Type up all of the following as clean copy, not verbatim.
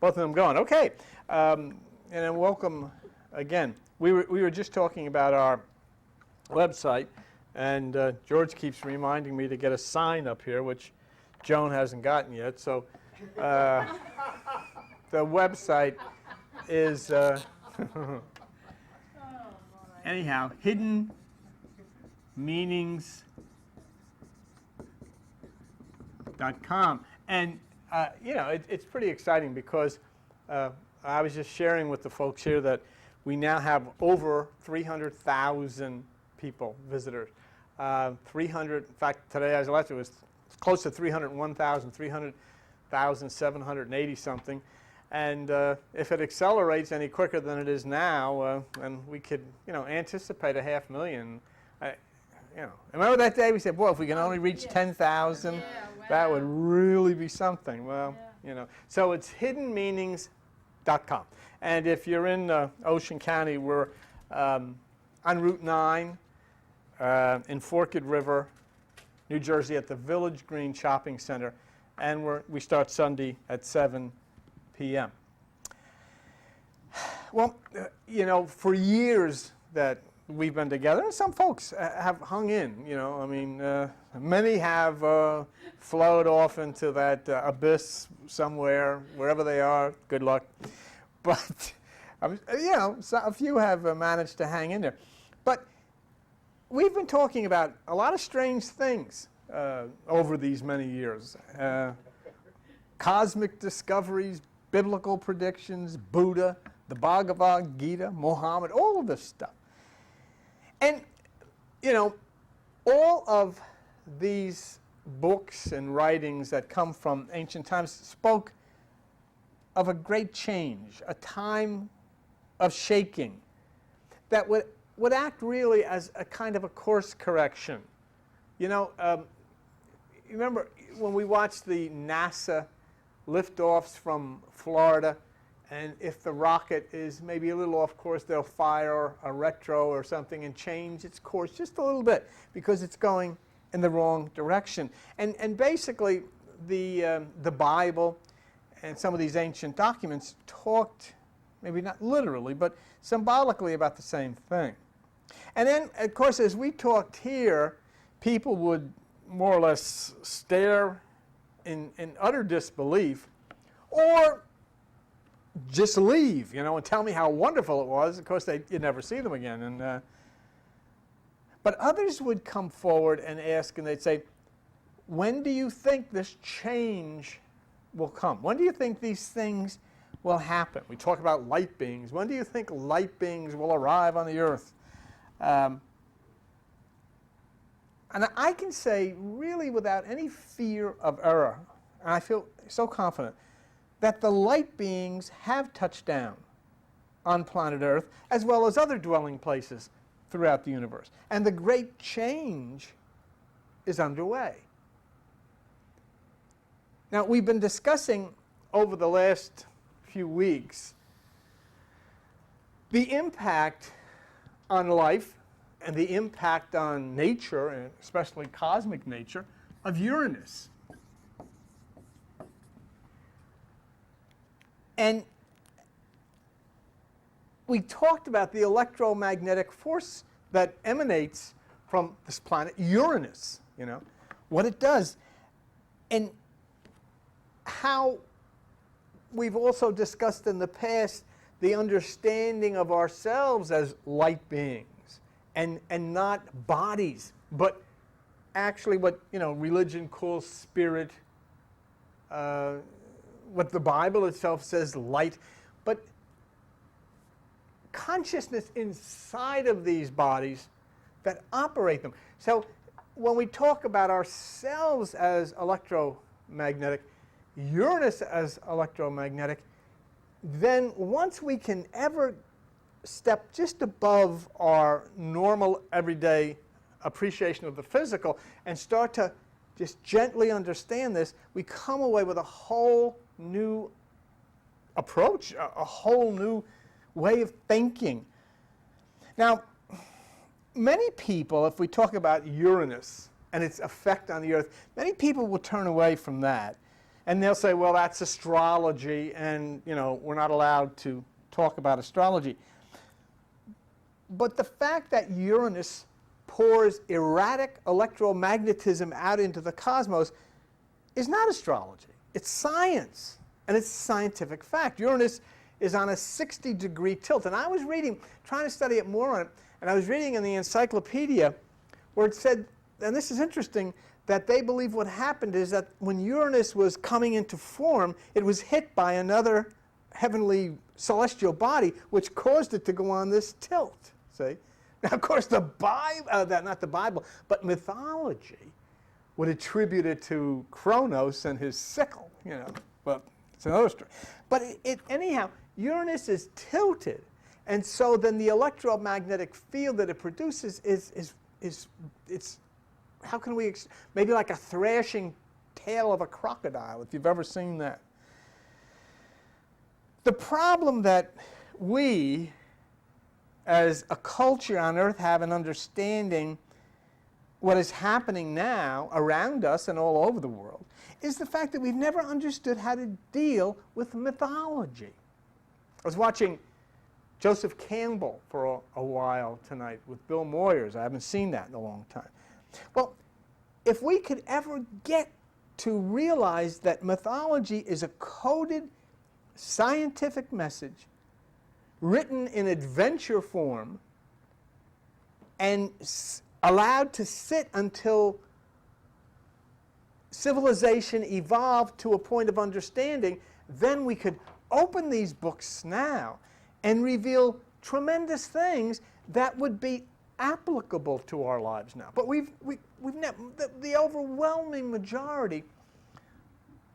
both of them going. Okay, and then welcome again. We were just talking about our website, and George keeps reminding me to get a sign up here, which Joan hasn't gotten yet. So the website is anyhow hiddenmeanings.com, and you know, it's pretty exciting because I was just sharing with the folks here that we now have over 300,000 people, visitors. 300, in fact, today as I left, it was close to 301,000, 300,780 something. And if it accelerates any quicker than it is now, and we could, you know, anticipate 500,000. You know, remember that day we said, well, if we can only reach 10,000, wow, that would really be something. Well, you know, so it's hiddenmeanings.com. And if you're in Ocean County, we're on Route 9 in Forked River, New Jersey, at the Village Green Shopping Center, and we start Sunday at 7 p.m. Well, you know, for years that we've been together, and some folks have hung in, you know, I mean, many have flowed off into that abyss somewhere, wherever they are, good luck. But, you know, a few have managed to hang in there. But we've been talking about a lot of strange things over these many years. Cosmic discoveries, biblical predictions, Buddha, the Bhagavad Gita, Muhammad, all of this stuff. And, you know, all of these books and writings that come from ancient times spoke of a great change, a time of shaking that would act really as a kind of a course correction. You know, remember when we watched the NASA liftoffs from Florida, and if the rocket is maybe a little off course, they'll fire a retro or something and change its course just a little bit because it's going in the wrong direction. And basically, the Bible and some of these ancient documents talked, maybe not literally, but symbolically about the same thing. And then, of course, as we talked here, people would more or less stare in utter disbelief, or just leave, you know, and tell me how wonderful it was. Of course, you'd never see them again. And but others would come forward and ask, and they'd say, when do you think this change will come? When do you think these things will happen? We talk about light beings. When do you think light beings will arrive on the earth? And I can say, really without any fear of error, and I feel so confident, that the light beings have touched down on planet Earth, as well as other dwelling places throughout the universe. And the great change is underway. Now, we've been discussing over the last few weeks the impact on life and the impact on nature, and especially cosmic nature, of Uranus. And we talked about the electromagnetic force that emanates from this planet Uranus, you know, what it does, and how we've also discussed in the past the understanding of ourselves as light beings and not bodies, but actually what, you know, religion calls spirit, what the Bible itself says light, but consciousness inside of these bodies that operate them. So when we talk about ourselves as electromagnetic, Uranus as electromagnetic, then once we can ever step just above our normal everyday appreciation of the physical and start to just gently understand this, we come away with a whole new approach, a whole new way of thinking. Now, many people, if we talk about Uranus and its effect on the Earth, many people will turn away from that And they'll say, well, that's astrology, and we're not allowed to talk about astrology. But the fact that Uranus pours erratic electromagnetism out into the cosmos is not astrology. It's science, and it's scientific fact. Uranus is on a 60-degree tilt. And I was reading, trying to study it more on it, and I was reading in the encyclopedia where it said, and this is interesting, that they believe what happened is that when Uranus was coming into form, it was hit by another heavenly celestial body, which caused it to go on this tilt. See? Now, of course, the Bible, not the Bible, but mythology would attribute it to Chronos and his sickle, but it's another story. But anyhow, Uranus is tilted, and so then the electromagnetic field that it produces is how can we, maybe like a thrashing tail of a crocodile, if you've ever seen that. The problem that we, as a culture on Earth, have in understanding what is happening now around us and all over the world is the fact that we've never understood how to deal with mythology. I was watching Joseph Campbell for a while tonight with Bill Moyers. I haven't seen that in a long time. Well, if we could ever get to realize that mythology is a coded scientific message written in adventure form and allowed to sit until civilization evolved to a point of understanding, then we could open these books now and reveal tremendous things that would be applicable to our lives now. But we've never, the overwhelming majority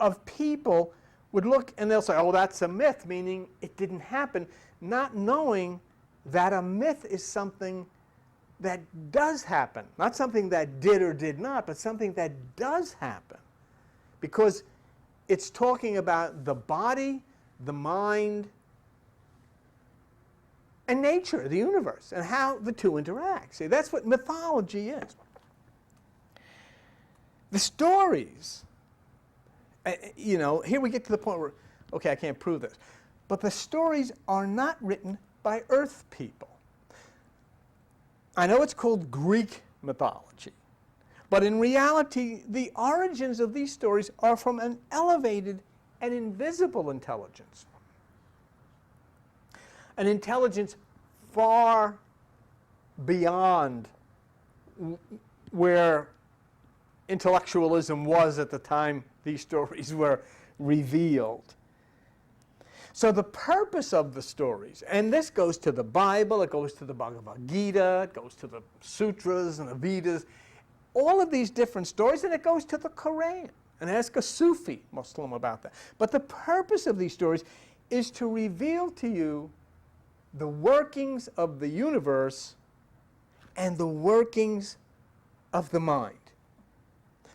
of people would look and they'll say, oh, that's a myth, meaning it didn't happen, not knowing that a myth is something that does happen. Not something that did or did not, but something that does happen. Because it's talking about the body, the mind, and nature, the universe, and how the two interact. See, that's what mythology is. The stories, here we get to the point where, okay, I can't prove this, but the stories are not written by Earth people. I know it's called Greek mythology, but in reality, the origins of these stories are from an elevated and invisible intelligence. An intelligence far beyond where intellectualism was at the time these stories were revealed. So the purpose of the stories, and this goes to the Bible, it goes to the Bhagavad Gita, it goes to the Sutras and the Vedas, all of these different stories, and it goes to the Quran. And ask a Sufi Muslim about that. But the purpose of these stories is to reveal to you the workings of the universe and the workings of the mind.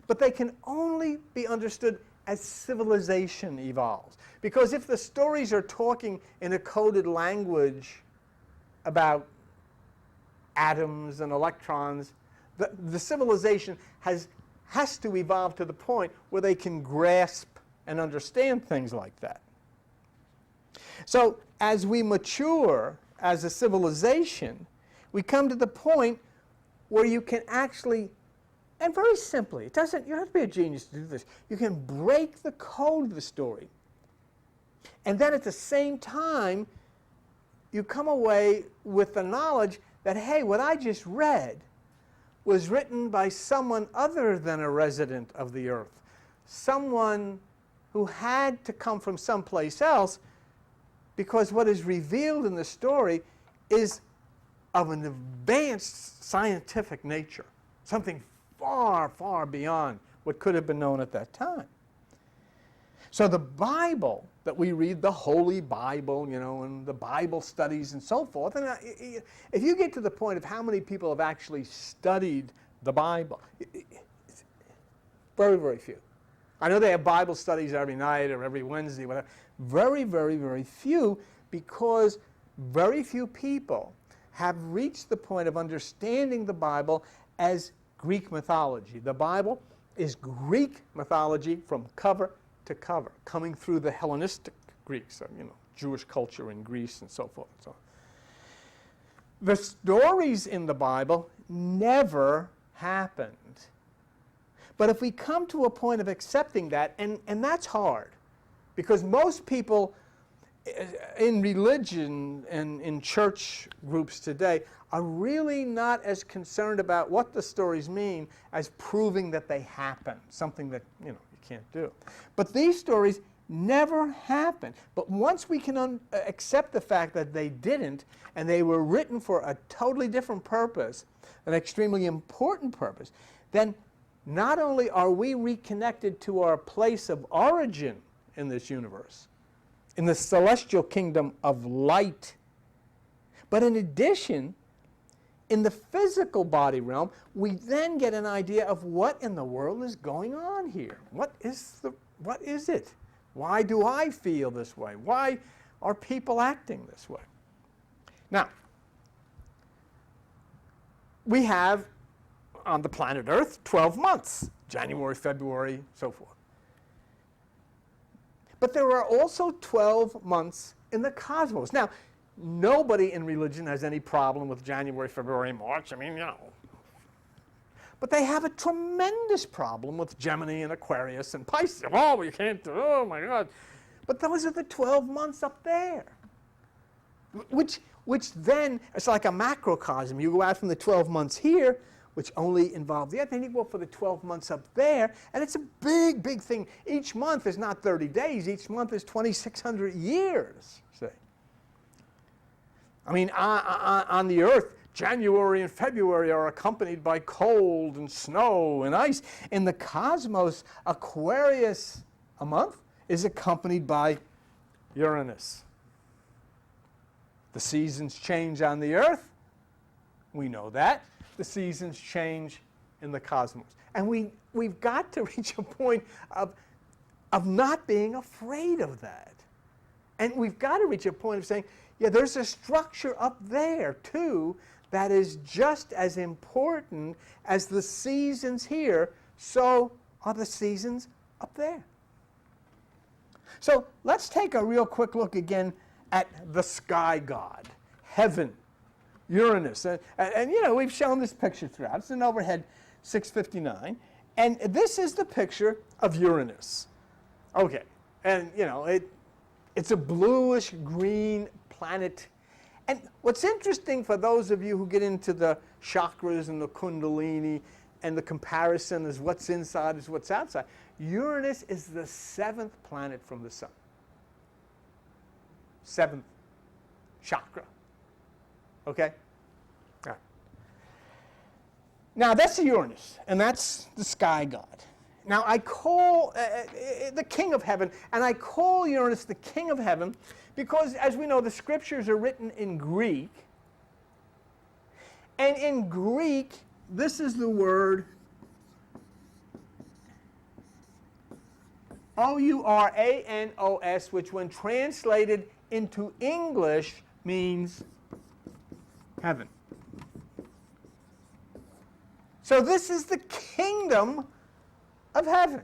But they can only be understood as civilization evolves. Because if the stories are talking in a coded language about atoms and electrons, the civilization has to evolve to the point where they can grasp and understand things like that. So as we mature as a civilization, we come to the point where you can actually, and very simply, you don't have to be a genius to do this, you can break the code of the story. And then at the same time, you come away with the knowledge that, hey, what I just read was written by someone other than a resident of the earth, someone who had to come from someplace else, because what is revealed in the story is of an advanced scientific nature, something far, far beyond what could have been known at that time. So the Bible that we read, the Holy Bible, and the Bible studies and so forth, and if you get to the point of how many people have actually studied the Bible, it's very, very few. I know they have Bible studies every night or every Wednesday, whatever. Very, very, very few, because very few people have reached the point of understanding the Bible as Greek mythology. The Bible is Greek mythology from cover to cover, coming through the Hellenistic Greeks, so, Jewish culture in Greece and so forth and so on. The stories in the Bible never happened. But if we come to a point of accepting that, and that's hard, because most people in religion and in church groups today are really not as concerned about what the stories mean as proving that they happened, something that you can't do. But these stories never happened. But once we can accept the fact that they didn't, and they were written for a totally different purpose, an extremely important purpose, then not only are we reconnected to our place of origin in this universe, in the celestial kingdom of light, but in addition, in the physical body realm, we then get an idea of what in the world is going on here. What is it? Why do I feel this way? Why are people acting this way? Now, we have on the planet Earth 12 months, January, February, so forth. But there are also 12 months in the cosmos. Now, nobody in religion has any problem with January, February, March. But they have a tremendous problem with Gemini and Aquarius and Pisces. Oh, you can't do, oh my God. But those are the 12 months up there, which then, it's like a macrocosm. You go out from the 12 months here, which only involve the Earth, then you go for the 12 months up there, and it's a big, big thing. Each month is not 30 days. Each month is 2,600 years, say. On the Earth, January and February are accompanied by cold and snow and ice. In the cosmos, Aquarius, a month, is accompanied by Uranus. The seasons change on the Earth. We know that. The seasons change in the cosmos. And we've got to reach a point of not being afraid of that. And we've got to reach a point of saying, yeah, there's a structure up there, too, that is just as important as the seasons here, so are the seasons up there. So let's take a real quick look again at the sky god, heaven, Uranus. And we've shown this picture throughout. It's an overhead 659. And this is the picture of Uranus. Okay. And, it's a bluish green planet. And what's interesting for those of you who get into the chakras and the kundalini and the comparison is what's inside is what's outside, Uranus is the 7th planet from the sun. 7th chakra. Okay? All right. Now, that's Uranus, and that's the sky god. Now, I call the king of heaven, and I call Uranus the king of heaven because, as we know, the scriptures are written in Greek. And in Greek, this is the word Uranos, which when translated into English means heaven. So this is the kingdom of heaven.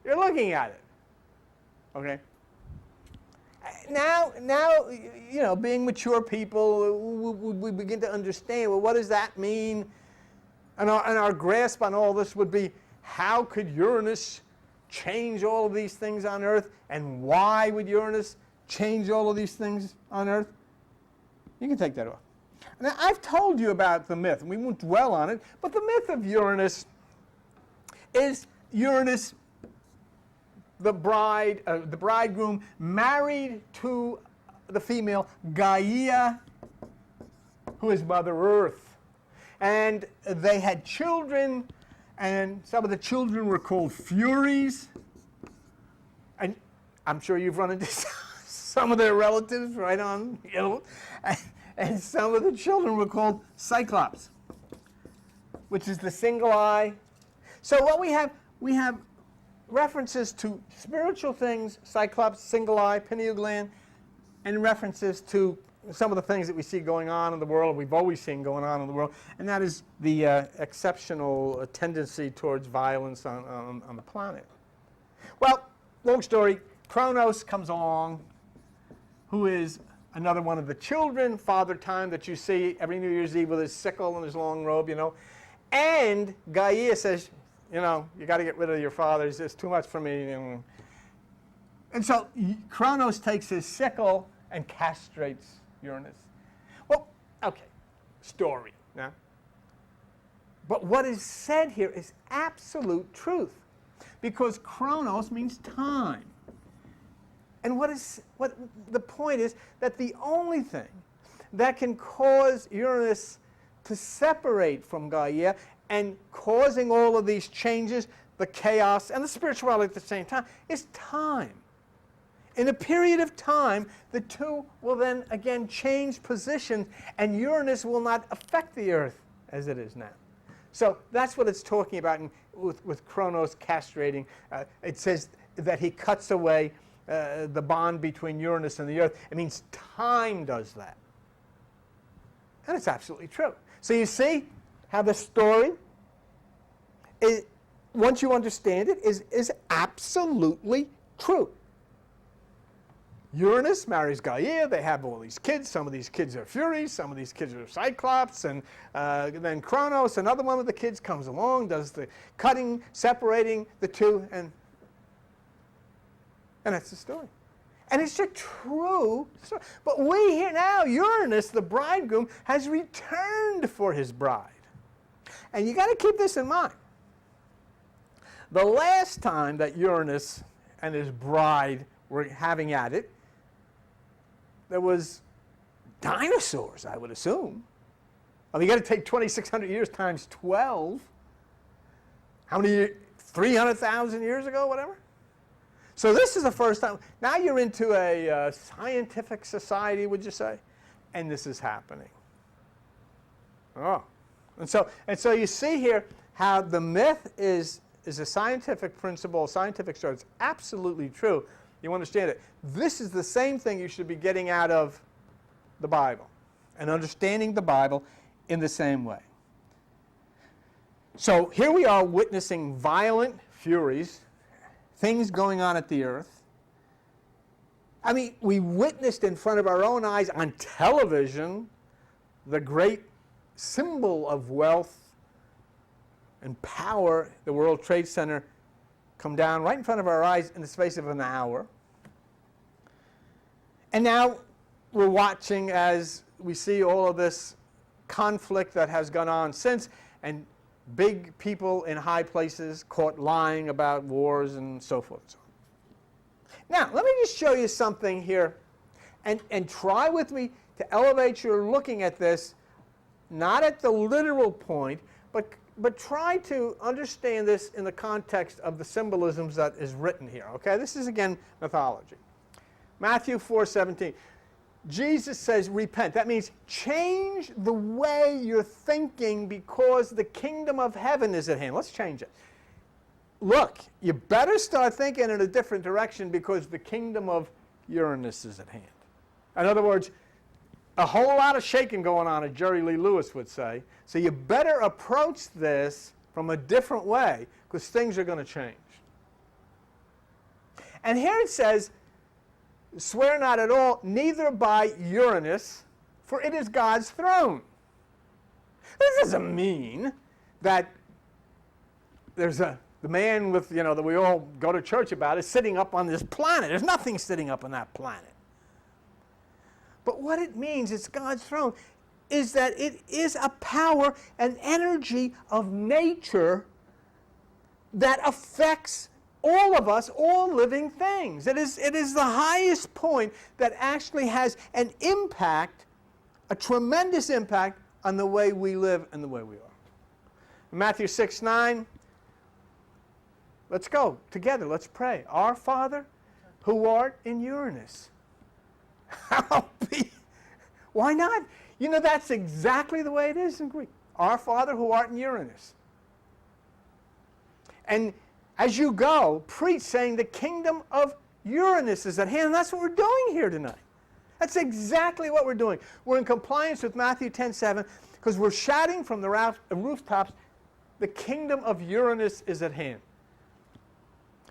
You're looking at it. Okay? Now, being mature people, we begin to understand, well, what does that mean? And our grasp on all this would be, how could Uranus change all of these things on Earth? And why would Uranus change all of these things on Earth? You can take that off. Now, I've told you about the myth, and we won't dwell on it, but the myth of Uranus is Uranus, the bridegroom, married to the female Gaia, who is Mother Earth. And they had children, and some of the children were called Furies. And I'm sure you've run into some of their relatives right on, and some of the children were called Cyclops, which is the single eye. So what we have references to spiritual things, Cyclops, single eye, pineal gland, and references to some of the things that we see going on in the world, we've always seen going on in the world, and that is the exceptional tendency towards violence on the planet. Well, long story, Chronos comes along, who is another one of the children, Father Time, that you see every New Year's Eve with his sickle and his long robe, you know. And Gaia says, you know, you got to get rid of your fathers. It's too much for me. And so Chronos takes his sickle and castrates Uranus. Well, okay, story now. But what is said here is absolute truth, because Chronos means time. And what the point is that the only thing that can cause Uranus to separate from Gaia and causing all of these changes, the chaos and the spirituality at the same time, is time. In a period of time, the two will then again change positions, and Uranus will not affect the Earth as it is now. So that's what it's talking about with Chronos castrating. It says that he cuts away the bond between Uranus and the Earth. It means time does that. And it's absolutely true. So you see how the story, once you understand it, is absolutely true. Uranus marries Gaia. They have all these kids. Some of these kids are Furies. Some of these kids are Cyclops. And then Chronos, another one of the kids, comes along, does the cutting, separating the two, and that's the story. And it's a true story. But we hear now, Uranus, the bridegroom, has returned for his bride. And you got to keep this in mind. The last time that Uranus and his bride were having at it, there was dinosaurs, I would assume. I mean, you got to take 2,600 years times 12. How many years? 300,000 years ago, whatever? So this is the first time. Now you're into a scientific society, would you say? And this is happening. Oh. And so you see here how the myth is a scientific principle, a scientific story. It's absolutely true. You understand it. This is the same thing you should be getting out of the Bible and understanding the Bible in the same way. So here we are witnessing violent furies, things going on at the earth. I mean, we witnessed in front of our own eyes on television the great symbol of wealth and power, the World Trade Center, come down right in front of our eyes in the space of an hour. And now we're watching as we see all of this conflict that has gone on since, and big people in high places caught lying about wars and so forth and so on. Now, let me just show you something here, and try with me to elevate your looking at this, not at the literal point, but try to understand this in the context of the symbolisms that is written here. Okay, this is again mythology. Matthew 4:17. Jesus says, repent. That means change the way you're thinking because the kingdom of heaven is at hand. Let's change it. Look, you better start thinking in a different direction because the kingdom of Uranus is at hand. In other words, a whole lot of shaking going on, as Jerry Lee Lewis would say. So you better approach this from a different way because things are going to change. And here it says, swear not at all, neither by Uranus, for it is God's throne. This doesn't mean that there's the man with, that we all go to church about is sitting up on this planet. There's nothing sitting up on that planet. But what it means, it's God's throne, is that it is a power and energy of nature that affects all of us, all living things. It is the highest point that actually has an impact, a tremendous impact on the way we live and the way we are. In Matthew 6:9, let's go together, let's pray. Our Father, who art in Uranus. Why not? That's exactly the way it is in Greek. Our Father, who art in Uranus. And as you go, preach saying the kingdom of Uranus is at hand. And that's what we're doing here tonight. That's exactly what we're doing. We're in compliance with Matthew 10:7 because we're shouting from the rooftops, the kingdom of Uranus is at hand.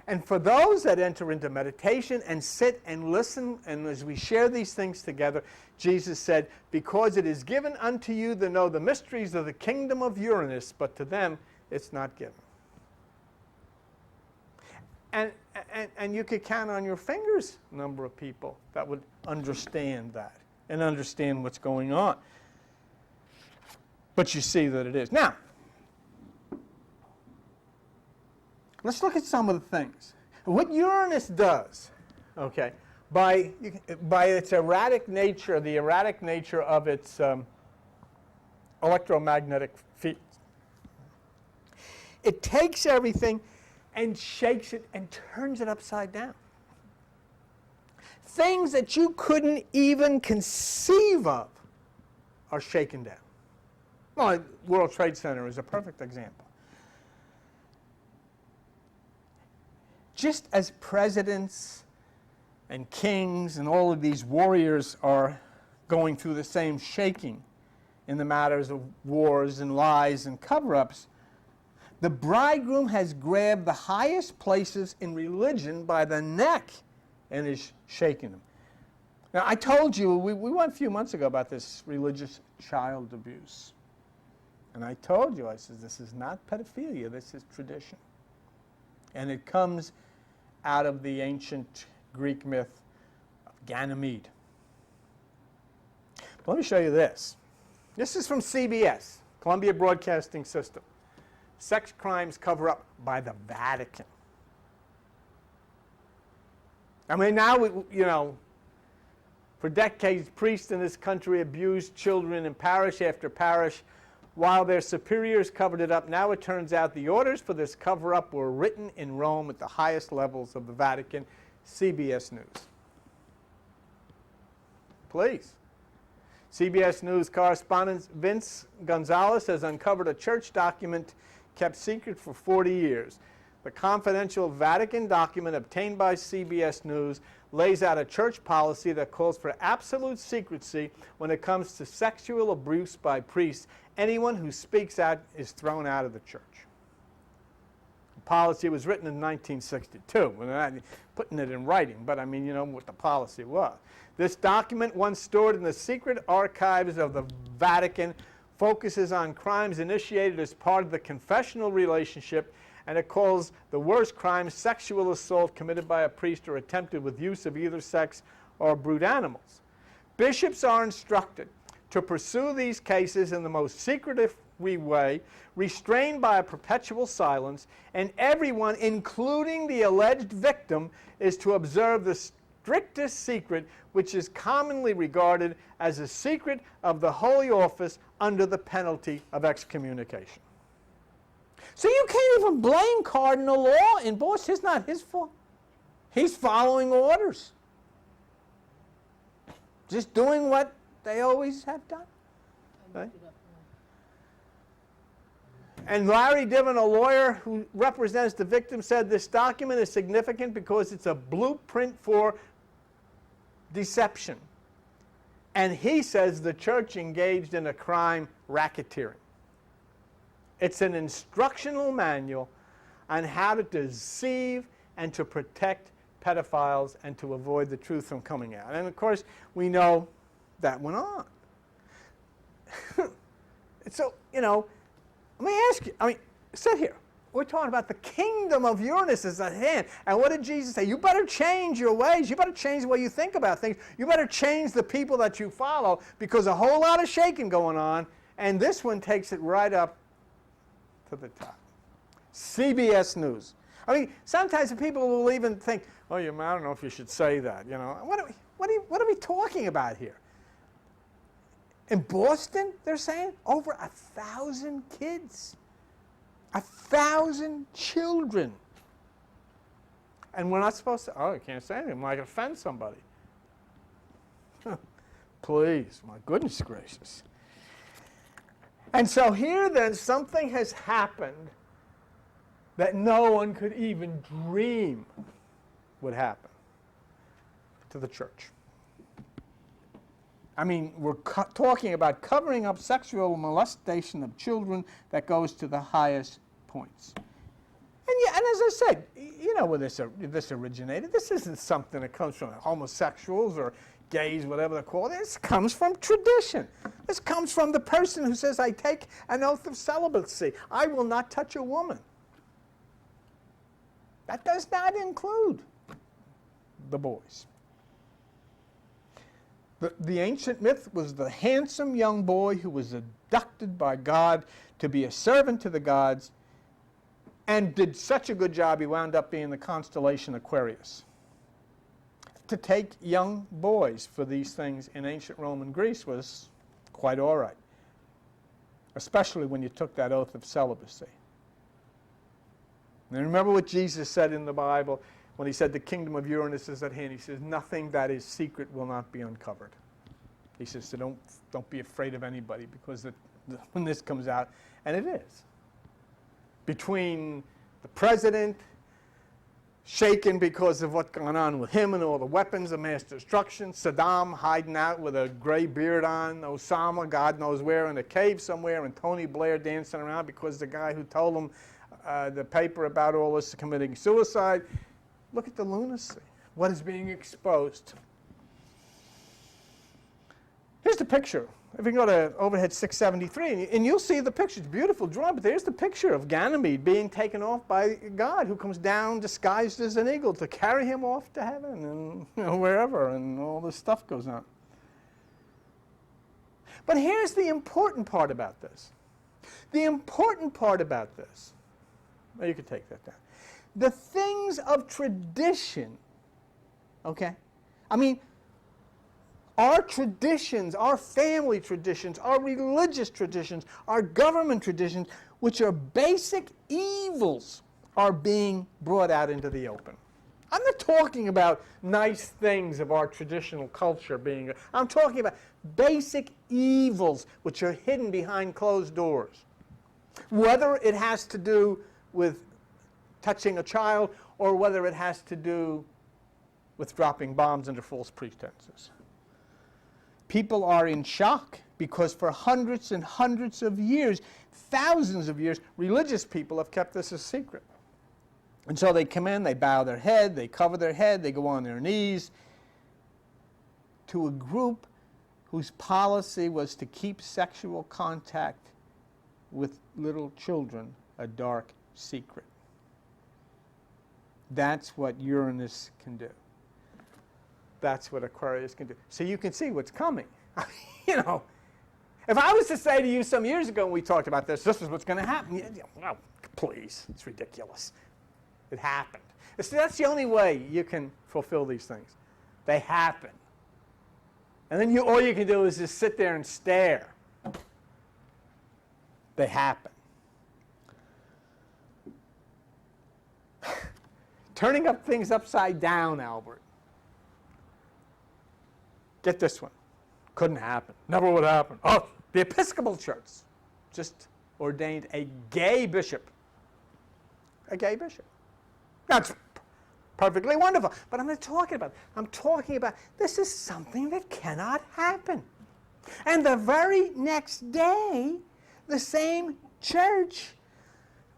And for those that enter into meditation and sit and listen, and as we share these things together, Jesus said, because it is given unto you to know the mysteries of the kingdom of Uranus, but to them it's not given. And you could count on your fingers the number of people that would understand that and understand what's going on. But you see that it is. Now, let's look at some of the things. What Uranus does, okay, by its erratic nature, the erratic nature of its electromagnetic fields, it takes everything and shakes it and turns it upside down. Things that you couldn't even conceive of are shaken down. Well, World Trade Center is a perfect example. Just as presidents and kings and all of these warriors are going through the same shaking in the matters of wars and lies and cover-ups, the bridegroom has grabbed the highest places in religion by the neck and is shaking them. Now, I told you, we went a few months ago about this religious child abuse. And I told you, I said, this is not pedophilia, this is tradition. And it comes out of the ancient Greek myth of Ganymede. But let me show you this. This is from CBS, Columbia Broadcasting System. Sex crimes cover up by the Vatican. I mean, now, for decades, priests in this country abused children in parish after parish while their superiors covered it up. Now it turns out the orders for this cover-up were written in Rome at the highest levels of the Vatican. CBS News. Please. CBS News correspondent Vince Gonzalez has uncovered a church document kept secret for 40 years. The confidential Vatican document obtained by CBS News lays out a church policy that calls for absolute secrecy when it comes to sexual abuse by priests. Anyone who speaks out is thrown out of the church. The policy was written in 1962. We're not putting it in writing, but I mean, you know what the policy was. This document, once stored in the secret archives of the Vatican, focuses on crimes initiated as part of the confessional relationship, and it calls the worst crime sexual assault committed by a priest or attempted with use of either sex or brute animals. Bishops are instructed to pursue these cases in the most secretive way, restrained by a perpetual silence, and everyone, including the alleged victim, is to observe the strictest secret, which is commonly regarded as a secret of the Holy Office under the penalty of excommunication. So you can't even blame Cardinal Law in Boston. It's not his fault. He's following orders. Just doing what they always have done. Right? And Larry Diven, a lawyer who represents the victim, said this document is significant because it's a blueprint for deception. And he says the church engaged in a crime, racketeering. It's an instructional manual on how to deceive and to protect pedophiles and to avoid the truth from coming out. And of course, we know that went on. So, you know, let me ask you, I mean, sit here. We're talking about the kingdom of Uranus is at hand. And what did Jesus say? You better change your ways. You better change the way you think about things. You better change the people that you follow, because a whole lot of shaking going on. And this one takes it right up to the top. CBS News. I mean, sometimes people will even think, oh, I don't know if you should say that. You know, what are we talking about here? In Boston, they're saying over 1,000 kids. 1,000 children. And we're not supposed to, oh, you can't say anything, might offend somebody. Please, my goodness gracious. And so here then, something has happened that no one could even dream would happen to the church. I mean, we're talking about covering up sexual molestation of children that goes to the highest points. And as I said, you know where this originated. This isn't something that comes from homosexuals or gays, whatever they're called. This comes from tradition. This comes from the person who says, I take an oath of celibacy. I will not touch a woman. That does not include the boys. The ancient myth was the handsome young boy who was abducted by God to be a servant to the gods and did such a good job he wound up being the constellation Aquarius. To take young boys for these things in ancient Rome and Greece was quite all right, especially when you took that oath of celibacy. And remember what Jesus said in the Bible when he said the kingdom of Uranus is at hand. He says, nothing that is secret will not be uncovered. He says, so don't be afraid of anybody, because when this comes out, and it is, between the president shaken because of what's going on with him and all the weapons of mass destruction, Saddam hiding out with a gray beard on, Osama, God knows where, in a cave somewhere, and Tony Blair dancing around because the guy who told him the paper about all this is committing suicide. Look at the lunacy. What is being exposed? Here's the picture. If you go to overhead 673, and you'll see the picture. It's a beautiful drawing, but there's the picture of Ganymede being taken off by God, who comes down disguised as an eagle to carry him off to heaven and wherever, and all this stuff goes on. But here's the important part about this. The important part about this, well, you could take that down. The things of tradition, okay? I mean, our traditions, our family traditions, our religious traditions, our government traditions, which are basic evils, are being brought out into the open. I'm not talking about nice things of our traditional culture being, I'm talking about basic evils which are hidden behind closed doors. Whether it has to do with touching a child, or whether it has to do with dropping bombs under false pretenses. People are in shock because for hundreds and hundreds of years, thousands of years, religious people have kept this a secret. And so they come in, they bow their head, they cover their head, they go on their knees to a group whose policy was to keep sexual contact with little children a dark secret. That's what Uranus can do. That's what Aquarius can do. So you can see what's coming. You know, if I was to say to you some years ago when we talked about this is what's going to happen. Oh, please, it's ridiculous. It happened. That's the only way you can fulfill these things. They happen. And then all you can do is just sit there and stare. They happen. Turning up things upside down, Albert. Get this one. Couldn't happen. Never would happen. Oh, the Episcopal Church just ordained a gay bishop. A gay bishop. That's perfectly wonderful. But I'm not talking about it. I'm talking about this is something that cannot happen. And the very next day, the same church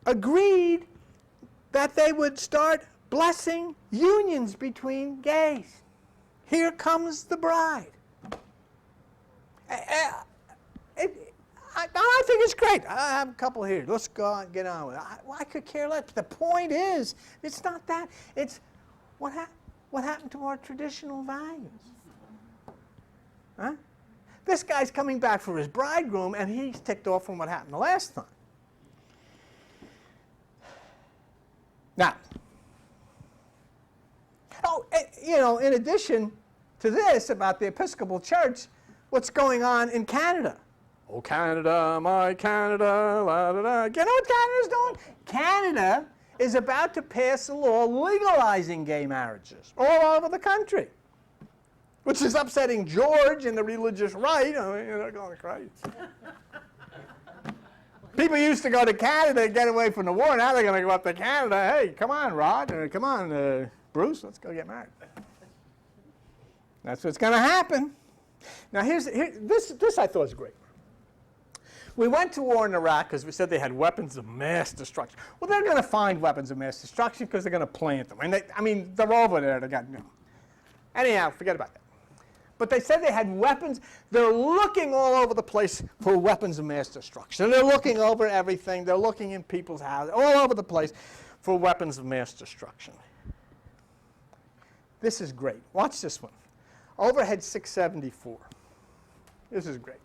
agreed that they would start blessing unions between gays. Here comes the bride. I think it's great. I have a couple here. Let's go on and get on with it. I could care less. The point is, it's not that. It's what happened to our traditional values. Huh? This guy's coming back for his bridegroom, and he's ticked off from what happened the last time. Now, in addition to this about the Episcopal Church, what's going on in Canada? Oh, Canada, my Canada, la da da. You know what Canada's doing? Canada is about to pass a law legalizing gay marriages all over the country, which is upsetting George and the religious right. They're going crazy. People used to go to Canada to get away from the war. Now they're going to go up to Canada. Hey, come on, Rod. Come on, Bruce. Let's go get married. That's what's going to happen. Now, this I thought is great. We went to war in Iraq because we said they had weapons of mass destruction. Well, they're going to find weapons of mass destruction because they're going to plant them. And they're over there. Anyhow, forget about that. But they said they had weapons. They're looking all over the place for weapons of mass destruction. They're looking over everything. They're looking in people's houses, all over the place for weapons of mass destruction. This is great. Watch this one. Overhead 674. This is great.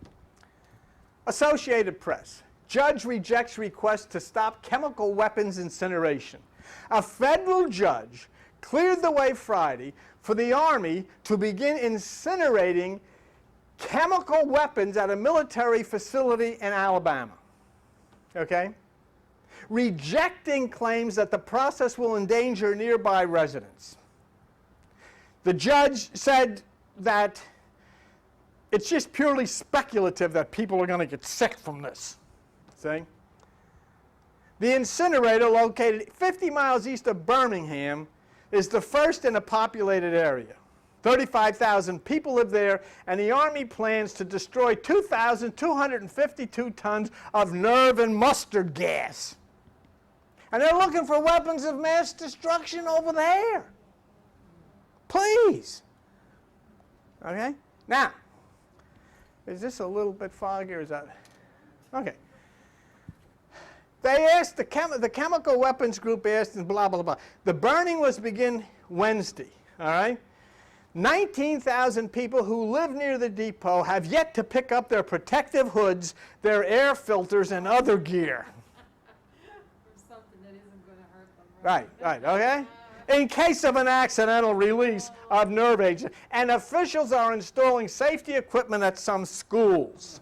Associated Press. Judge rejects request to stop chemical weapons incineration. A federal judge cleared the way Friday for the Army to begin incinerating chemical weapons at a military facility in Alabama. Okay? Rejecting claims that the process will endanger nearby residents. The judge said that it's just purely speculative that people are going to get sick from this. See? The incinerator, located 50 miles east of Birmingham, is the first in a populated area. 35,000 people live there, and the Army plans to destroy 2,252 tons of nerve and mustard gas. And they're looking for weapons of mass destruction over there. Please. Okay? Now, is this a little bit foggy or is that? Okay. They asked, the chemical weapons group asked, and blah, blah, blah. The burning was begin Wednesday, all right? 19,000 people who live near the depot have yet to pick up their protective hoods, their air filters, and other gear. Or something that isn't going to hurt them. Right, okay? In case of an accidental release of nerve agents. And officials are installing safety equipment at some schools.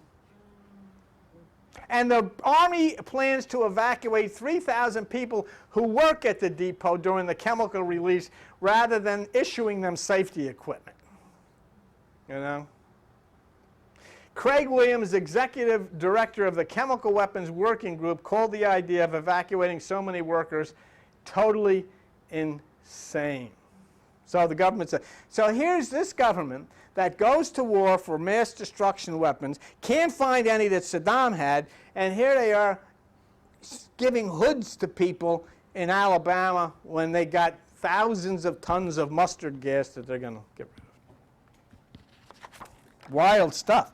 And the Army plans to evacuate 3,000 people who work at the depot during the chemical release rather than issuing them safety equipment. You know? Craig Williams, executive director of the Chemical Weapons Working Group, called the idea of evacuating so many workers totally insane. So the government said, so here's this government that goes to war for mass destruction weapons, can't find any that Saddam had, and here they are giving hoods to people in Alabama when they got thousands of tons of mustard gas that they're going to get rid of. Wild stuff,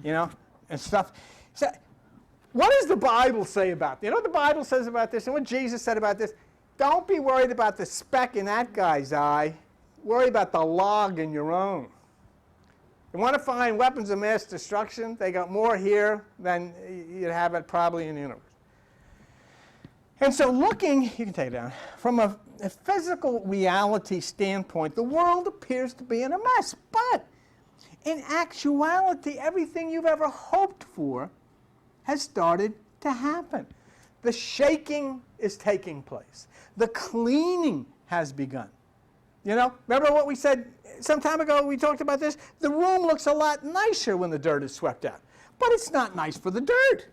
you know, and stuff. So, what does the Bible say about this? You know what the Bible says about this and what Jesus said about this? Don't be worried about the speck in that guy's eye. Worry about the log in your own. You want to find weapons of mass destruction? They got more here than you'd have it probably in the universe. And so looking, you can take it down, from a physical reality standpoint, the world appears to be in a mess. But in actuality, everything you've ever hoped for has started to happen. The shaking is taking place. The cleaning has begun. You know, remember what we said some time ago? We talked about this. The room looks a lot nicer when the dirt is swept out. But it's not nice for the dirt.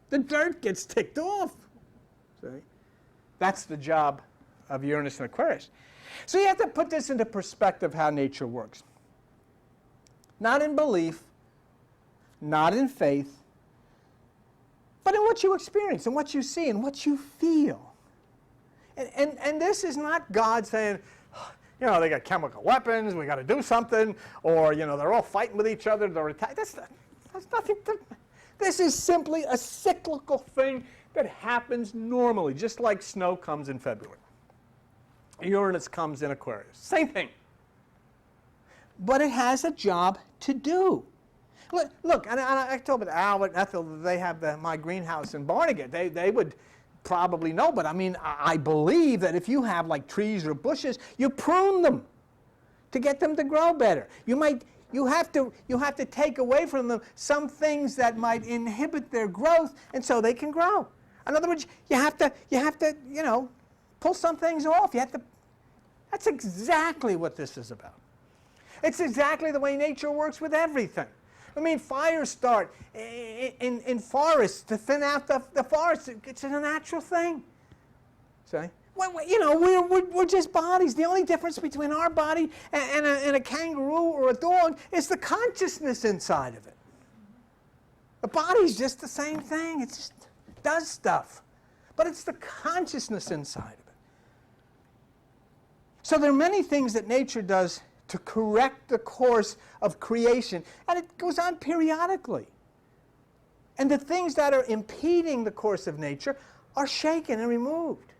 The dirt gets ticked off. See? That's the job of Uranus and Aquarius. So you have to put this into perspective how nature works. Not in belief, not in faith, but in what you experience and what you see and what you feel. And this is not God saying, you know, they got chemical weapons, we got to do something, or, you know, they're all fighting with each other, they're that's nothing. This is simply a cyclical thing that happens normally, just like snow comes in February. Uranus comes in Aquarius. Same thing. But it has a job to do. Look, and I told Al and Ethel, they have my greenhouse in Barnegat. They would probably know, but I mean, I believe that if you have like trees or bushes, you prune them to get them to grow better. You have to take away from them some things that might inhibit their growth, and so they can grow. In other words, you have to, you know, pull some things off. That's exactly what this is about. It's exactly the way nature works with everything. I mean, fires start in forests to thin out the forest. It's a natural thing. See? Well, you know, we're just bodies. The only difference between our body and, a kangaroo or a dog is the consciousness inside of it. The body's just the same thing. It just does stuff. But it's the consciousness inside of it. So there are many things that nature does to correct the course of creation, and it goes on periodically. And the things that are impeding the course of nature are shaken and removed.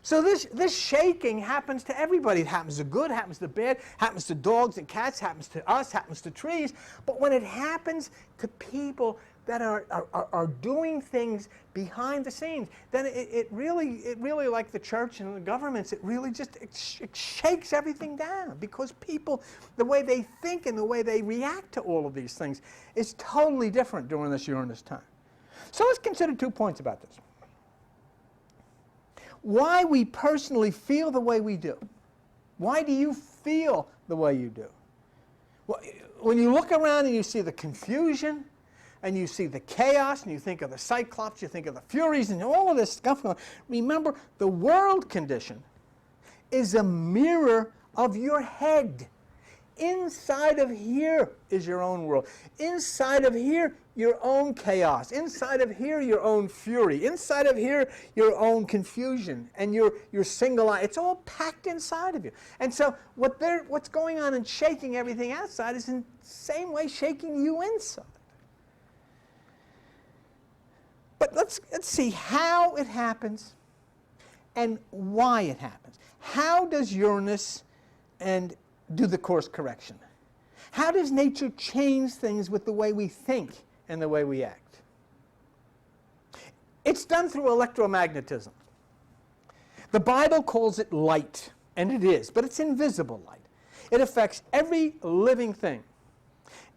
So this shaking happens to everybody. It happens to good, happens to bad, happens to dogs and cats, happens to us, happens to trees. But when it happens to people that are doing things behind the scenes, then it really, like the church and the governments, it really just it shakes everything down, because people, the way they think and the way they react to all of these things is totally different during this Uranus time. So let's consider 2 points about this. Why we personally feel the way we do. Why do you feel the way you do? Well, when you look around and you see the confusion, and you see the chaos, and you think of the Cyclops, you think of the Furies, and all of this stuff going on, remember, the world condition is a mirror of your head. Inside of here is your own world. Inside of here, your own chaos. Inside of here, your own fury. Inside of here, your own confusion and your single eye. It's all packed inside of you. And so what's going on and shaking everything outside is in the same way shaking you inside. But let's see how it happens and why it happens. How does Uranus and do the course correction? How does nature change things with the way we think and the way we act? It's done through electromagnetism. The Bible calls it light, and it is, but it's invisible light. It affects every living thing.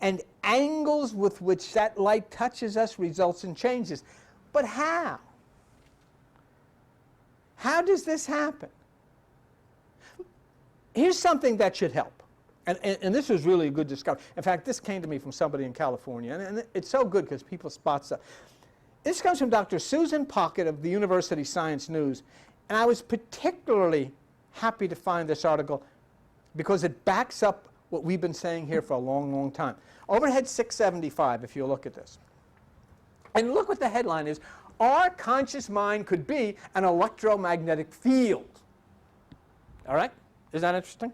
And angles with which that light touches us results in changes. But how? How does this happen? Here's something that should help. And this was really a good discovery. In fact, this came to me from somebody in California. And it's so good because people spot stuff. This comes from Dr. Susan Pocket of the University Science News. And I was particularly happy to find this article because it backs up what we've been saying here for a long, long time. Overhead 675, if you look at this. And look what the headline is. Our conscious mind could be an electromagnetic field. All right? Is that interesting?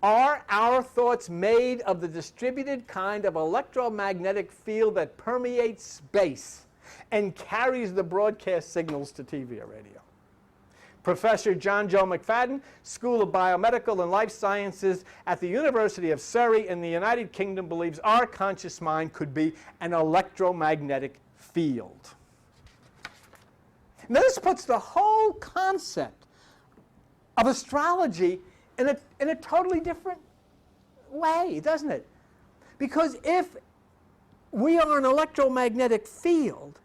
Are our thoughts made of the distributed kind of electromagnetic field that permeates space and carries the broadcast signals to TV or radio? Professor John Joe McFadden, School of Biomedical and Life Sciences at the University of Surrey in the United Kingdom, believes our conscious mind could be an electromagnetic field. Now this puts the whole concept of astrology in a totally different way, doesn't it? Because if we are an electromagnetic field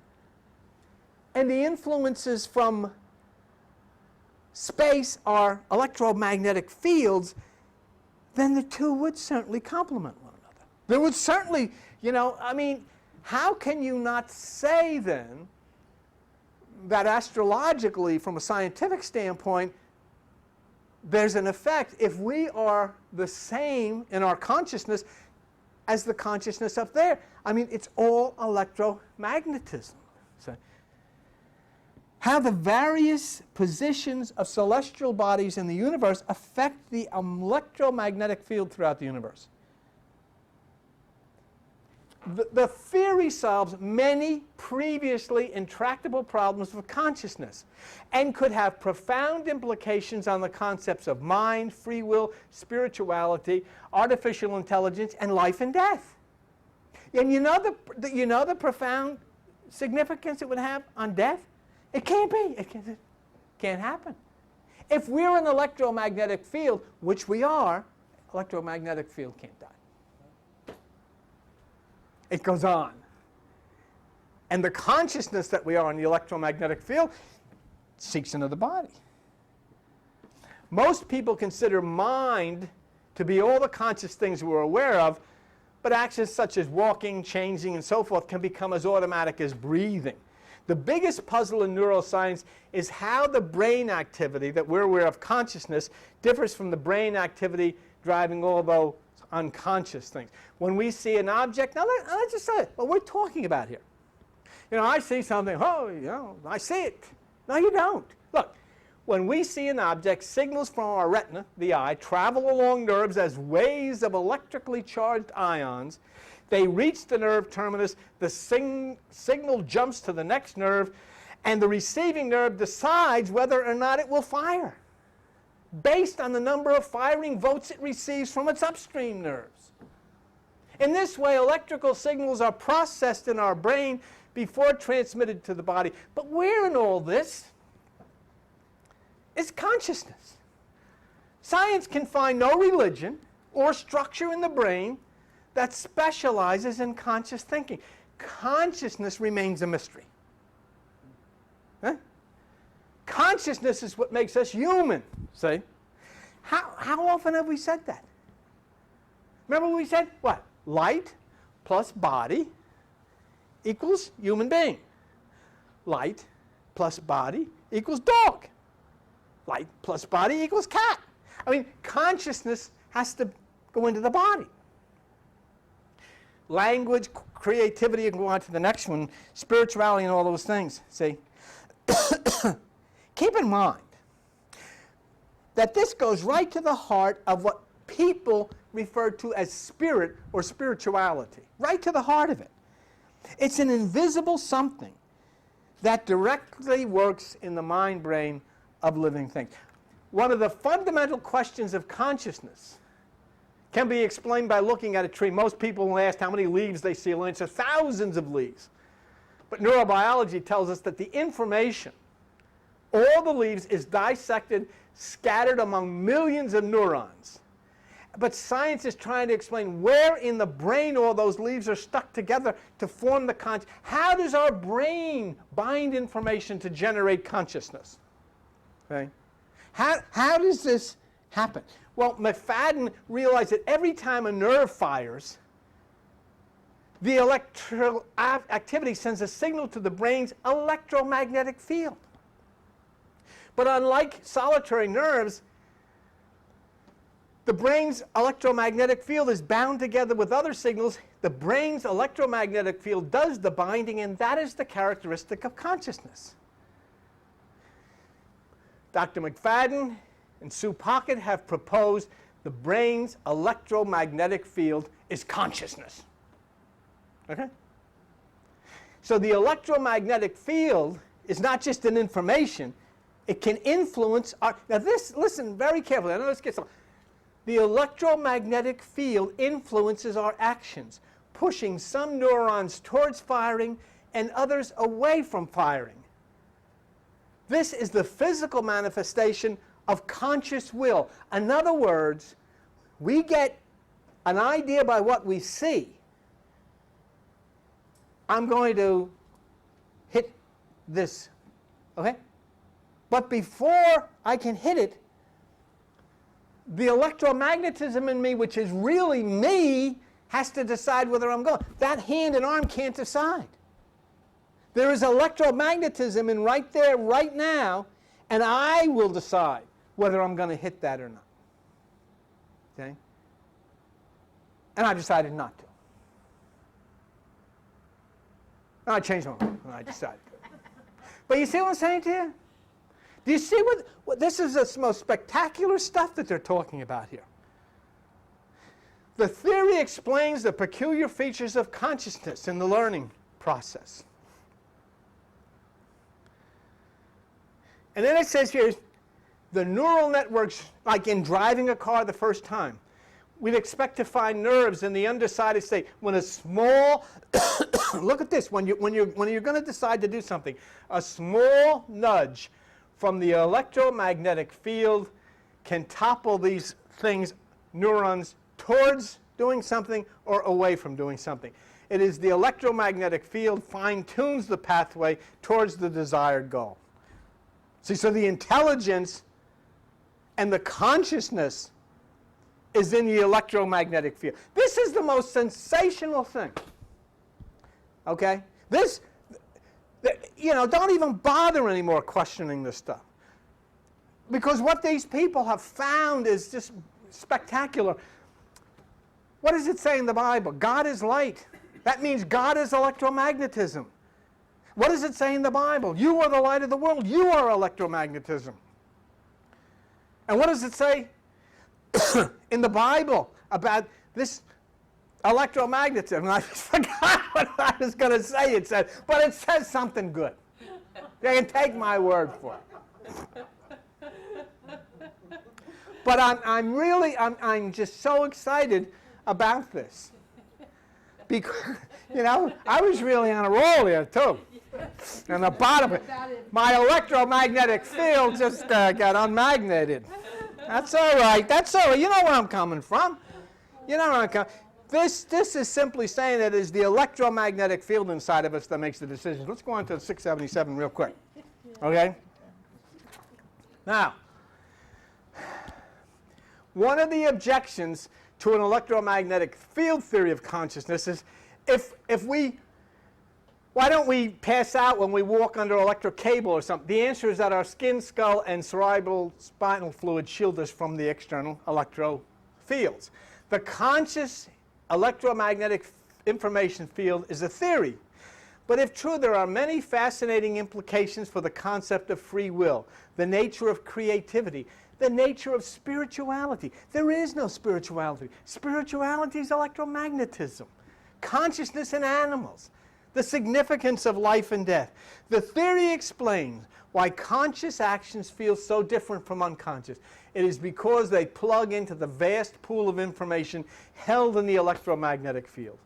and the influences from space are electromagnetic fields, then the two would certainly complement one another. There would certainly, how can you not say then that astrologically, from a scientific standpoint, there's an effect if we are the same in our consciousness as the consciousness up there? It's all electromagnetism. So, how the various positions of celestial bodies in the universe affect the electromagnetic field throughout the universe. The theory solves many previously intractable problems of consciousness and could have profound implications on the concepts of mind, free will, spirituality, artificial intelligence, and life and death. And you know the profound significance it would have on death? It can't be. It can't happen. If we're an electromagnetic field, which we are, electromagnetic field can't die. It goes on. And the consciousness that we are in the electromagnetic field seeks into the body. Most people consider mind to be all the conscious things we're aware of, but actions such as walking, changing, and so forth can become as automatic as breathing. The biggest puzzle in neuroscience is how the brain activity that we're aware of, consciousness, differs from the brain activity driving all those unconscious things. When we see an object, now let's just say what we're talking about here. You know, I see something, oh, you know, I see it. No, you don't. Look, when we see an object, signals from our retina, the eye, travel along nerves as waves of electrically charged ions. They reach the nerve terminus, the signal jumps to the next nerve, and the receiving nerve decides whether or not it will fire, based on the number of firing votes it receives from its upstream nerves. In this way, electrical signals are processed in our brain before transmitted to the body. But where in all this is consciousness? Science can find no religion or structure in the brain that specializes in conscious thinking. Consciousness remains a mystery. Huh? Consciousness is what makes us human, see? How often have we said that? Remember we said, what? Light plus body equals human being. Light plus body equals dog. Light plus body equals cat. I mean, consciousness has to go into the body. Language, creativity, and go on to the next one, spirituality and all those things, see? Keep in mind that this goes right to the heart of what people refer to as spirit or spirituality, right to the heart of it. It's an invisible something that directly works in the mind-brain of living things. One of the fundamental questions of consciousness can be explained by looking at a tree. Most people will ask how many leaves they see, and it's thousands of leaves. But neurobiology tells us that the information, all the leaves, is dissected, scattered among millions of neurons. But science is trying to explain where in the brain all those leaves are stuck together to form the conscious. How does our brain bind information to generate consciousness? Okay? How does this happen? Well, McFadden realized that every time a nerve fires, the electrical activity sends a signal to the brain's electromagnetic field. But unlike solitary nerves, the brain's electromagnetic field is bound together with other signals. The brain's electromagnetic field does the binding, and that is the characteristic of consciousness. Dr. McFadden and Sue Pocket have proposed the brain's electromagnetic field is consciousness. Okay? So the electromagnetic field is not just an information, it can influence our... Now this, listen very carefully, I know this gets... The electromagnetic field influences our actions, pushing some neurons towards firing and others away from firing. This is the physical manifestation of conscious will. In other words, we get an idea by what we see. I'm going to hit this, okay? But before I can hit it, the electromagnetism in me, which is really me, has to decide whether I'm going. That hand and arm can't decide. There is electromagnetism in right there, right now, and I will decide whether I'm going to hit that or not. Okay? And I decided not to. And I changed my mind when I decided to. But you see what I'm saying to you? Do you see what this is the most spectacular stuff that they're talking about here? The theory explains the peculiar features of consciousness in the learning process. And then it says here, the neural networks, like in driving a car the first time, we'd expect to find nerves in the undecided state. When a small, look at this, when you're going to decide to do something, a small nudge from the electromagnetic field can topple these things, neurons, towards doing something or away from doing something. It is the electromagnetic field fine-tunes the pathway towards the desired goal. See, so the intelligence and the consciousness is in the electromagnetic field. This is the most sensational thing. Okay? This, you know, don't even bother anymore questioning this stuff. Because what these people have found is just spectacular. What does it say in the Bible? God is light. That means God is electromagnetism. What does it say in the Bible? You are the light of the world. You are electromagnetism. And what does it say in the Bible about this electromagnetism? And I just forgot what I was going to say. It said, but it says something good. You can take my word for it. But I'm just so excited about this. Because, I was really on a roll here, too. And the bottom of it, my electromagnetic field just got unmagneted. That's all right. That's all right. You know where I'm coming from. You know where I'm coming. This is simply saying that it is the electromagnetic field inside of us that makes the decisions. Let's go on to 677 real quick. Okay? Now, one of the objections to an electromagnetic field theory of consciousness is why don't we pass out when we walk under electric cable or something? The answer is that our skin, skull, and cerebral spinal fluid shield us from the external electro fields. The conscious electromagnetic information field is a theory. But if true, there are many fascinating implications for the concept of free will, the nature of creativity, the nature of spirituality. There is no spirituality. Spirituality is electromagnetism. Consciousness in animals. The significance of life and death. The theory explains why conscious actions feel so different from unconscious. It is because they plug into the vast pool of information held in the electromagnetic field.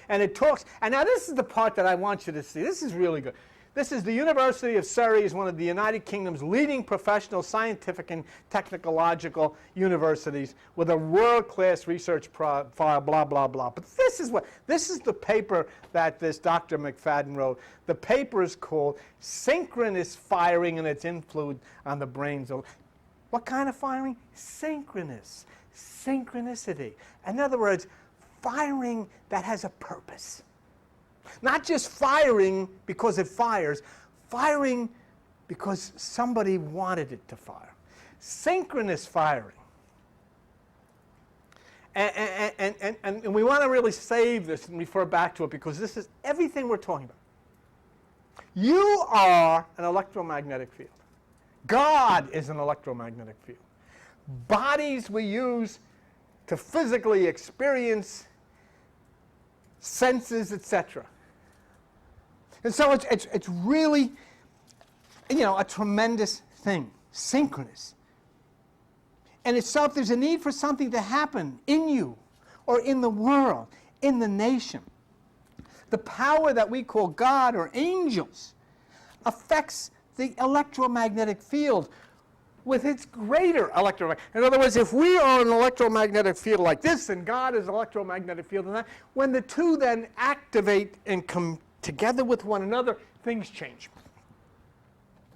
And it talks, and now this is the part that I want you to see. This is really good. This is the University of Surrey, is one of the United Kingdom's leading professional scientific and technological universities with a world-class research file, blah, blah, blah. But this is the paper that this Dr. McFadden wrote. The paper is called Synchronous Firing and Its Influence on the Brains. What kind of firing? Synchronous. Synchronicity. In other words, firing that has a purpose. Not just firing because it fires, firing because somebody wanted it to fire. Synchronous firing. And we want to really save this and refer back to it because this is everything we're talking about. You are an electromagnetic field. God is an electromagnetic field. Bodies we use to physically experience senses, etc. And so it's really, a tremendous thing, synchronous. And it's so if there's a need for something to happen in you or in the world, in the nation, the power that we call God or angels affects the electromagnetic field with its greater electromagnetic. In other words, if we are an electromagnetic field like this, and God is an electromagnetic field and that, when the two then activate and come together with one another, things change.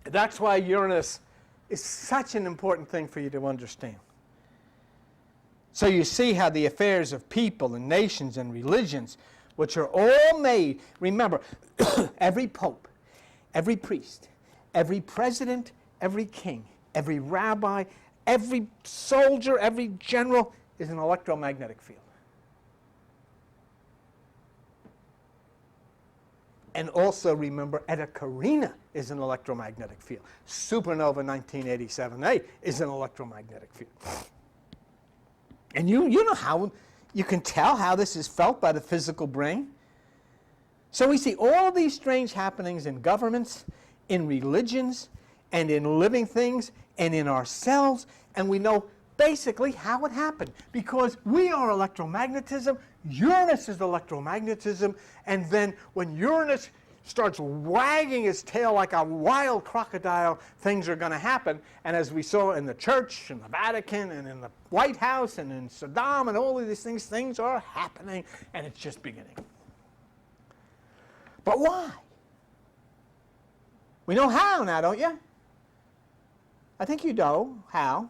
That's why Uranus is such an important thing for you to understand. So you see how the affairs of people and nations and religions, which are all made, remember, every pope, every priest, every president, every king, every rabbi, every soldier, every general is an electromagnetic field. And also remember, Eta Carina is an electromagnetic field. Supernova 1987A is an electromagnetic field. And you know how, you can tell how this is felt by the physical brain. So we see all these strange happenings in governments, in religions, and in living things, and in ourselves, and we know basically how it happened. Because we are electromagnetism, Uranus is electromagnetism, and then when Uranus starts wagging his tail like a wild crocodile, things are going to happen. And as we saw in the church, in the Vatican, and in the White House, and in Saddam, and all of these things, things are happening, and it's just beginning. But why? We know how now, don't you? I think you know how.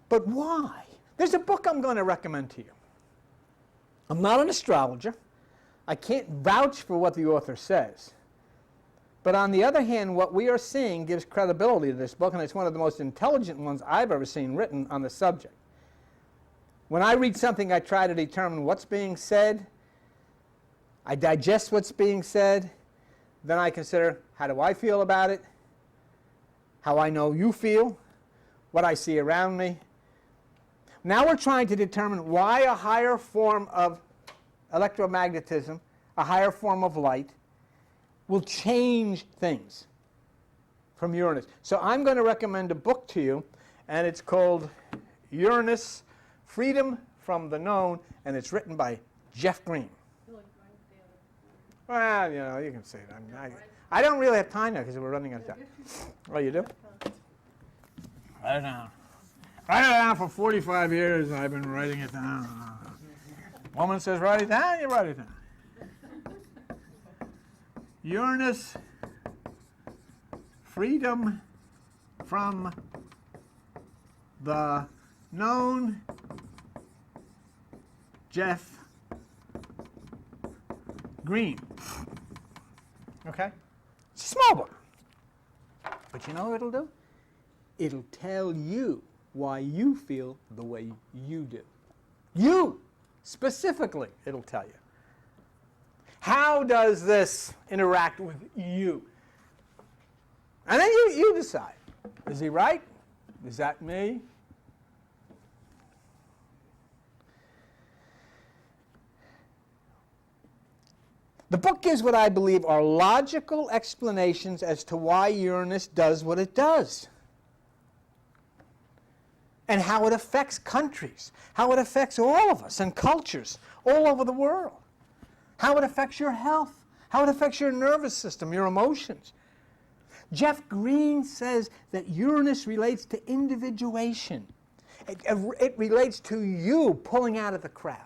But why? There's a book I'm going to recommend to you. I'm not an astrologer. I can't vouch for what the author says. But on the other hand, what we are seeing gives credibility to this book, and it's one of the most intelligent ones I've ever seen written on the subject. When I read something, I try to determine what's being said. I digest what's being said. Then I consider, how do I feel about it? How I know you feel? What I see around me. Now we're trying to determine why a higher form of electromagnetism, a higher form of light, will change things from Uranus. So I'm going to recommend a book to you, and it's called Uranus, Freedom from the Known, and it's written by Jeff Green. Well, you know, you can say that. I don't really have time now because we're running out of time. Oh, you do? Write it down. Write it down. For 45 years I've been writing it down. Woman says write it down, you write it down. Uranus, freedom from the known, Jeff Green. Okay? It's a small book. But you know what it'll do? It'll tell you why you feel the way you do. You, specifically, it'll tell you. How does this interact with you? And then you decide. Is he right? Is that me? The book gives what I believe are logical explanations as to why Uranus does what it does. And how it affects countries, how it affects all of us and cultures all over the world. How it affects your health, how it affects your nervous system, your emotions. Jeff Green says that Uranus relates to individuation. It relates to you pulling out of the crowd,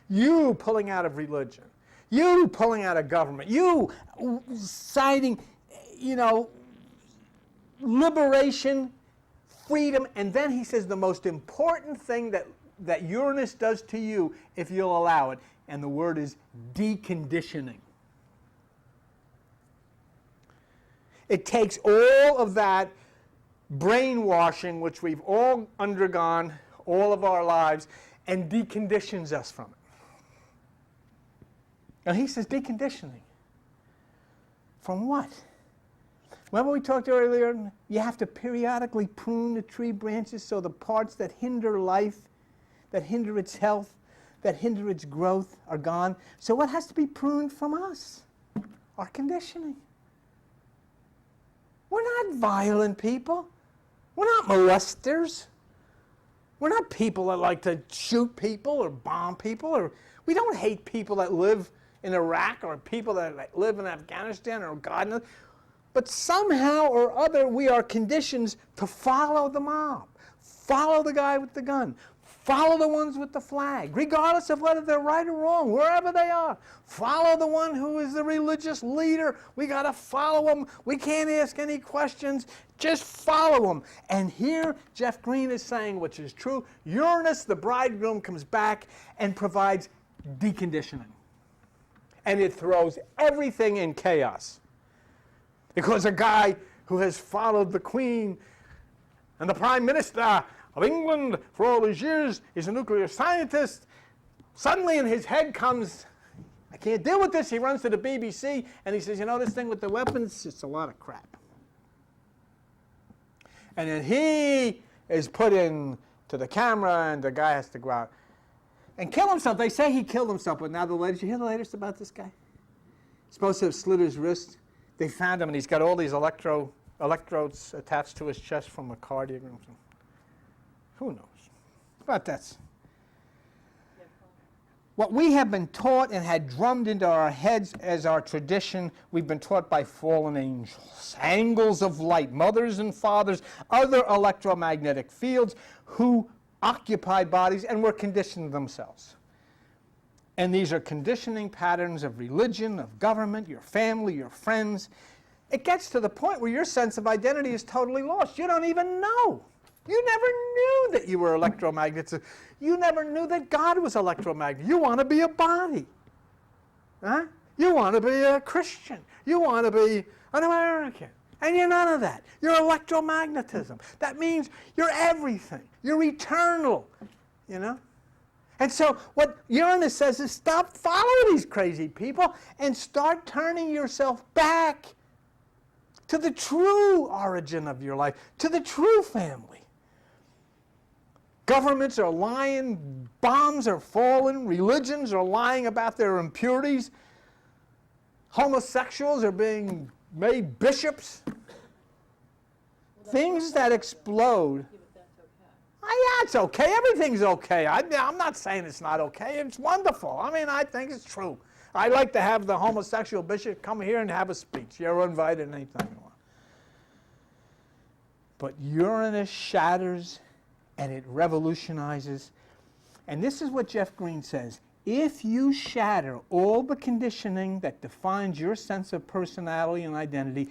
you pulling out of religion, you pulling out of government, you citing, liberation, freedom, and then he says the most important thing that Uranus does to you, if you'll allow it, and the word is deconditioning. It takes all of that brainwashing, which we've all undergone all of our lives, and deconditions us from it. Now he says deconditioning. From what? Remember we talked earlier, you have to periodically prune the tree branches so the parts that hinder life, that hinder its health, that hinder its growth are gone. So what has to be pruned from us? Our conditioning. We're not violent people. We're not molesters. We're not people that like to shoot people or bomb people. We don't hate people that live in Iraq or people that live in Afghanistan or God knows. But somehow or other we are conditioned to follow the mob, follow the guy with the gun, follow the ones with the flag, regardless of whether they're right or wrong, wherever they are. Follow the one who is the religious leader. We got to follow him. We can't ask any questions. Just follow him. And here Jeff Green is saying, which is true, Uranus, the bridegroom, comes back and provides deconditioning. And it throws everything in chaos. Because a guy who has followed the Queen and the Prime Minister of England for all these years is a nuclear scientist, suddenly in his head comes, I can't deal with this. He runs to the BBC and he says, this thing with the weapons, it's a lot of crap. And then he is put in to the camera and the guy has to go out and kill himself. They say he killed himself, but now did you hear the latest about this guy? He's supposed to have slit his wrist. They found him, and he's got all these electrodes attached to his chest from a cardiogram. Who knows? But that's what we have been taught and had drummed into our heads as our tradition. We've been taught by fallen angels, angles of light, mothers and fathers, other electromagnetic fields who occupied bodies and were conditioned themselves. And these are conditioning patterns of religion, of government, your family, your friends. It gets to the point where your sense of identity is totally lost. You don't even know. You never knew that you were electromagnetic. You never knew that God was electromagnetic. You want to be a body. Huh? You want to be a Christian. You want to be an American. And you're none of that. You're electromagnetism. That means you're everything. You're eternal. And so what Uranus says is stop following these crazy people and start turning yourself back to the true origin of your life, to the true family. Governments are lying, bombs are falling, religions are lying about their impurities, homosexuals are being made bishops. Things that explode. Yeah, it's okay. Everything's okay. I'm not saying it's not okay. It's wonderful. I mean, I think it's true. I'd like to have the homosexual bishop come here and have a speech. You're invited anytime you want. But Uranus shatters and it revolutionizes. And this is what Jeff Green says. If you shatter all the conditioning that defines your sense of personality and identity,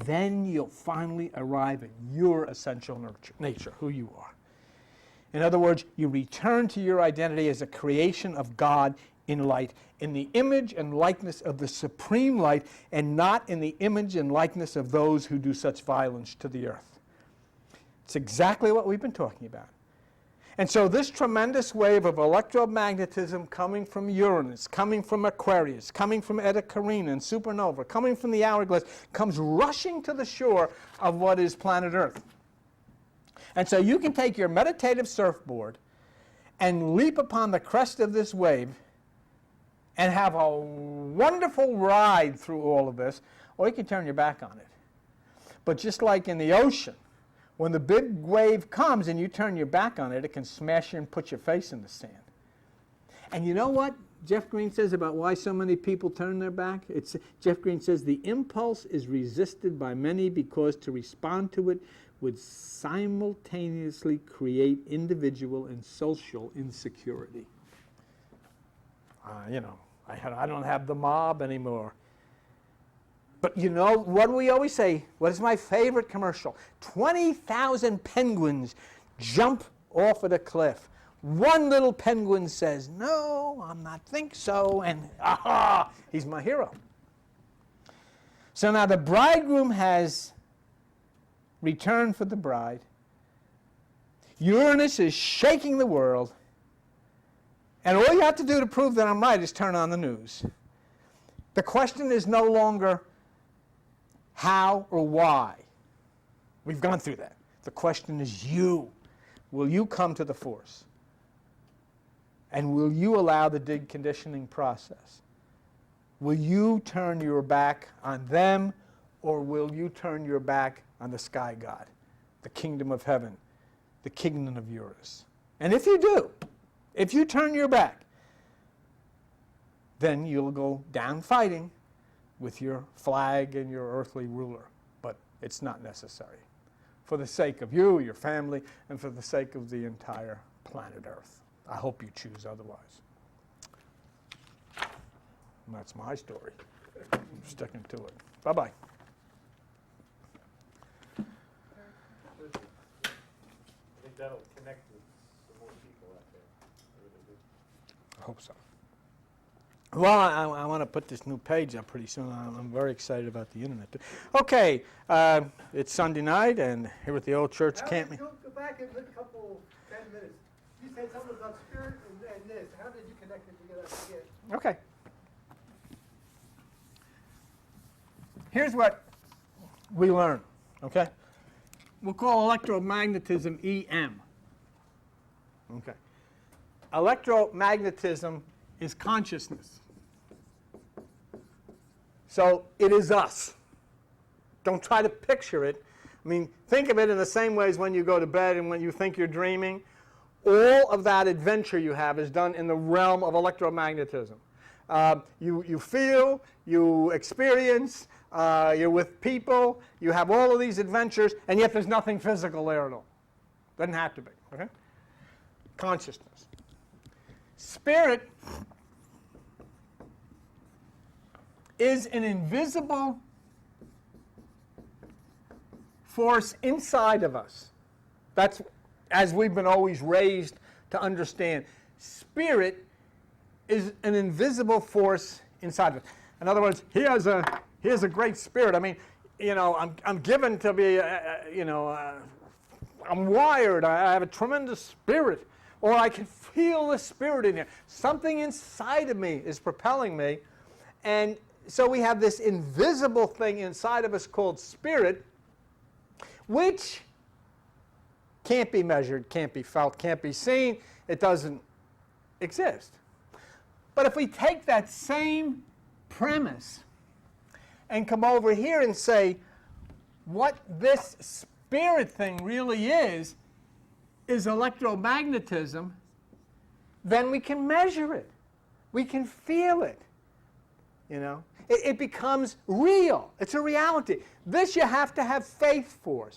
then you'll finally arrive at your essential nature, who you are. In other words, you return to your identity as a creation of God in light, in the image and likeness of the supreme light, and not in the image and likeness of those who do such violence to the earth. It's exactly what we've been talking about. And so this tremendous wave of electromagnetism coming from Uranus, coming from Aquarius, coming from Eta Carina and supernova, coming from the hourglass, comes rushing to the shore of what is planet Earth. And so you can take your meditative surfboard and leap upon the crest of this wave and have a wonderful ride through all of this, or you can turn your back on it. But just like in the ocean, when the big wave comes and you turn your back on it, it can smash you and put your face in the sand. And you know what Jeff Green says about why so many people turn their back? Jeff Green says the impulse is resisted by many because to respond to it would simultaneously create individual and social insecurity. I don't have the mob anymore. But you know what do we always say? What is my favorite commercial? 20,000 penguins jump off of a cliff. One little penguin says, no, I'm not think so, and aha, he's my hero. So now the bridegroom has returned for the bride. Uranus is shaking the world. And all you have to do to prove that I'm right is turn on the news. The question is no longer how or why. We've gone through that. The question is you. Will you come to the force? And will you allow the deconditioning process? Will you turn your back on them, or will you turn your back on the sky god, the kingdom of heaven, the kingdom of Uranus? And if you do, if you turn your back, then you'll go down fighting with your flag and your earthly ruler. But it's not necessary. For the sake of you, your family, and for the sake of the entire planet Earth. I hope you choose otherwise. And that's my story. I'm sticking to it. Bye-bye. I think that'll connect with some more people out there. I really do. I hope so. Well, I want to put this new page up pretty soon. I'm very excited about the internet. Okay, it's Sunday night, and here at the old church camp. Go back and look a couple 10 minutes. You said something about spirit and this. How did you connect it together? I forget. Okay. Here's what we learn, okay? We'll call electromagnetism EM. Okay. Electromagnetism is consciousness. So it is us. Don't try to picture it. I mean, think of it in the same way as when you go to bed and when you think you're dreaming. All of that adventure you have is done in the realm of electromagnetism. You feel, you experience, you're with people, you have all of these adventures, and yet there's nothing physical there at all. Doesn't have to be, okay? Consciousness. Spirit is an invisible force inside of us. That's as we've been always raised to understand. Spirit is an invisible force inside of us. In other words, he has a great spirit. I mean, I'm given to be, I'm wired. I have a tremendous spirit. or I can feel the spirit in here. Something inside of me is propelling me. And so we have this invisible thing inside of us called spirit, which can't be measured, can't be felt, can't be seen. It doesn't exist. But if we take that same premise and come over here and say, what this spirit thing really is electromagnetism, then we can measure it. We can feel it. You know, it becomes real. It's a reality. This you have to have faith for.